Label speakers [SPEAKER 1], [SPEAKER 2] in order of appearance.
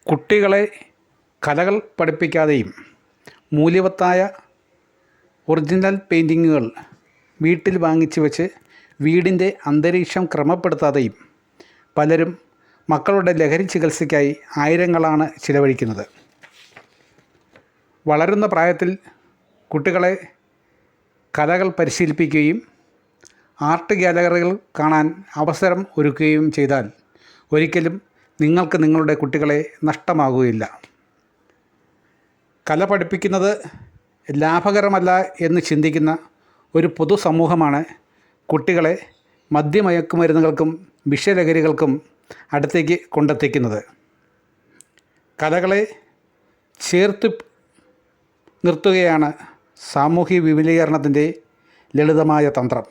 [SPEAKER 1] കുട്ടികളെ കലകൾ പഠിപ്പിക്കാതെയും മൂല്യവത്തായ ഒറിജിനൽ പെയിൻറ്റിങ്ങുകൾ വീട്ടിൽ വാങ്ങിച്ചു വെച്ച് വീടിൻ്റെ അന്തരീക്ഷം ക്രമപ്പെടുത്താതെയും പലരും മക്കളുടെ ലഹരി ചികിത്സയ്ക്കായി ആയിരങ്ങളാണ് ചിലവഴിക്കുന്നത്. വളരുന്ന പ്രായത്തിൽ കുട്ടികളെ കലകൾ പരിശീലിപ്പിക്കുകയും ആർട്ട് ഗ്യാലറികൾ കാണാൻ അവസരം ഒരുക്കുകയും ചെയ്താൽ ഒരിക്കലും നിങ്ങൾക്ക് നിങ്ങളുടെ കുട്ടികളെ നഷ്ടമാകുകയില്ല. കല പഠിപ്പിക്കുന്നത് ലാഭകരമല്ല എന്ന് ചിന്തിക്കുന്ന ഒരു പൊതുസമൂഹമാണ് കുട്ടികളെ മദ്യമയക്കുമരുന്നുകൾക്കും വിഷലഹരികൾക്കും അടുത്തേക്ക് കൊണ്ടെത്തിക്കുന്നത്. കലകളെ ചേർത്ത് നിർത്തുകയാണ് സാമൂഹ്യ വിപുലീകരണത്തിൻ്റെ ലളിതമായ തന്ത്രം.